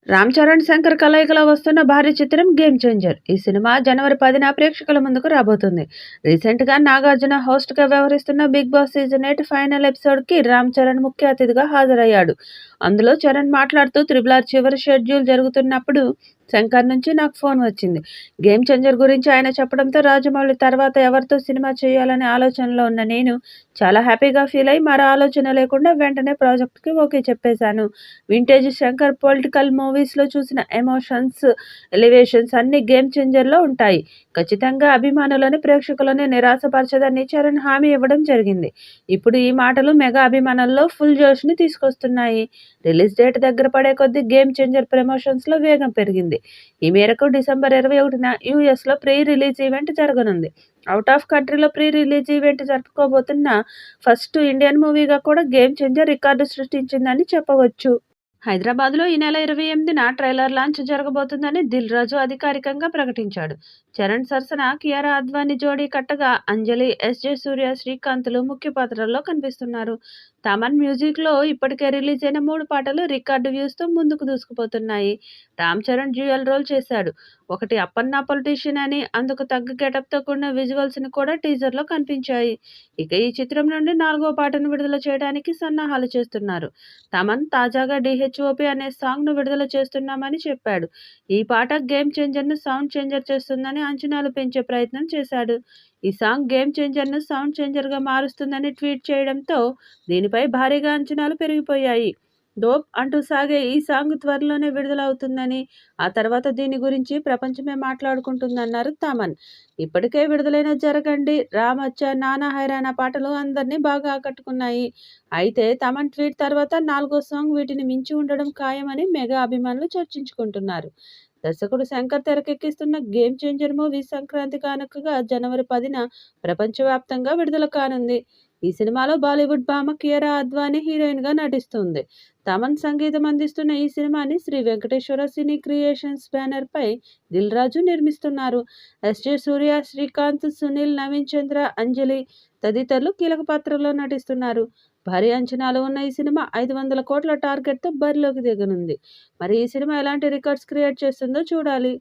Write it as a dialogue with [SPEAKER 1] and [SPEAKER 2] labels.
[SPEAKER 1] రామ్ చరణ్, శంకర్ కలయికలో వస్తున్న భారీ చిత్రం 'గేమ్ చేంజర్'. ఈ సినిమా జనవరి 10న ప్రేక్షకుల ముందుకు రాబోతుంది. రీసెంట్‌గా నాగార్జున హోస్ట్‌గా వ్యవహరిస్తున్న 'బిగ్ బాస్' సీజన్ 8 ఫైనల్ ఎపిసోడ్‌కి రామ్ చరణ్ ముఖ్య అతిథిగా హాజరయ్యాడు. అందులో చరణ్ మాట్లాడుతూ ''RRR చివరి షెడ్యూల్ జరుగుతున్నప్పుడు శంకర్ నుంచి నాకు ఫోన్ వచ్చింది. గేమ్ చేంజర్ గురించి ఆయన చెప్పడంతో రాజమౌళి తర్వాత ఎవరితో సినిమా చేయాలనే ఆలోచనలో ఉన్న నేను చాలా హ్యాపీగా ఫీల్ అయ్యి మరో ఆలోచన లేకుండా వెంటనే ప్రాజెక్ట్‌కి ఓకే చెప్పేశాను. వింటేజ్ శంకర్ పొలిటికల్ మూవీస్‌లో చూసిన ఎమోషన్స్, ఎలివేషన్స్ అన్నీ గేమ్ చేంజర్‌లో ఉంటాయి. ఖచ్చితంగా అభిమానులని, ప్రేక్షకులని నిరాశపరచదని చరణ్ హామీ ఇవ్వడం జరిగింది. ఇప్పుడు ఈ మాటలు మెగా అభిమానుల్లో ఫుల్ జోష్‌ని తీసుకొస్తున్నాయి. రిలీజ్ డేట్ దగ్గర పడే కొద్దీ గేమ్ చేంజర్ ప్రమోషన్స్‌లో వేగం పెరిగింది. ఈ మేరకు డిసెంబర్ 21న యూఎస్‌లో ప్రీ రిలీజ్ ఈవెంట్ జరగనుంది. ఔట్ ఆఫ్ కంట్రీలో ప్రీ రిలీజ్ ఈవెంట్ జరుపుకోబోతున్న ఫస్ట్ ఇండియన్ మూవీగా కూడా గేమ్ చేంజర్ రికార్డు సృష్టించిందని చెప్పవచ్చు. హైదరాబాద్లో ఈ నెల 28న ట్రైలర్ లాంచ్ జరగబోతుందని దిల్ రాజు అధికారికంగా ప్రకటించాడు. చరణ్ సరసన కియారా అద్వానీ జోడీ కట్టగా అంజలి, ఎస్జే సూర్య, శ్రీకాంత్లు ముఖ్య పాత్రల్లో కనిపిస్తున్నారు. తమన్ మ్యూజిక్లో ఇప్పటికే రిలీజ్ అయిన 3 పాటలు రికార్డు వ్యూస్తో ముందుకు దూసుకుపోతున్నాయి. రామ్ చరణ్ డ్యూయల్ రోల్ చేశాడు. ఒకటి అప్పన్న పొలిటీషియన్ అని అందుకు తగ్గ గెటప్తో కూడిన విజువల్స్ని కూడా టీజర్లో కనిపించాయి. ఇక ఈ చిత్రం నుండి 4వ పాటను విడుదల చేయడానికి సన్నాహాలు చేస్తున్నారు. తమన్ తాజాగా డీహెచ్ఓపీ అనే సాంగ్ను విడుదల చేస్తున్నామని చెప్పాడు. ఈ పాట గేమ్ చేంజర్ను సౌండ్ చేంజర్ చేస్తుందని అంచనాలు పెంచే ప్రయత్నం చేశాడు. ఈ సాంగ్ గేమ్ చేంజర్ను సౌండ్ చేంజర్గా మారుస్తుందని ట్వీట్ చేయడంతో దీనిపై భారీగా అంచనాలు పెరిగిపోయాయి. డోప్ అంటూ సాగే ఈ సాంగ్ త్వరలోనే విడుదలవుతుందని, ఆ తర్వాత దీని గురించి ప్రపంచమే మాట్లాడుకుంటుందన్నారు తమన్. ఇప్పటికే విడుదలైన 'జరగండి', 'రామచ్చ', 'నానా హైరానా' పాటలు అందరినీ బాగా ఆకట్టుకున్నాయి. అయితే తమన్ ట్వీట్ తర్వాత 4వ సాంగ్ వీటిని మించి ఉండడం ఖాయమని మెగా అభిమానులు చర్చించుకుంటున్నారు. దర్శకుడు శంకర్ తెరకెక్కిస్తున్న 'గేమ్ చేంజర్' మూవీ సంక్రాంతి కానుకగా జనవరి 10న ప్రపంచవ్యాప్తంగా విడుదల కానుంది. ఈ సినిమాలో బాలీవుడ్ భామ కియారా అద్వానీ హీరోయిన్‌గా నటిస్తుంది. తమన్ సంగీతం అందిస్తున్న ఈ సినిమాని శ్రీ వెంకటేశ్వర సినీ క్రియేషన్స్ బ్యానర్‌పై దిల్ రాజు నిర్మిస్తున్నారు. ఎస్‌జే సూర్య, శ్రీకాంత్, సునీల్, నవీన్ చంద్ర, అంజలి తదితరులు కీలక పాత్రల్లో నటిస్తున్నారు. భారీ అంచనాలు ఉన్న ఈ సినిమా 500 కోట్ల టార్గెట్‌తో బరిలోకి దిగనుంది. మరి ఈ సినిమా ఎలాంటి రికార్డ్స్ క్రియేట్ చేస్తుందో చూడాలి.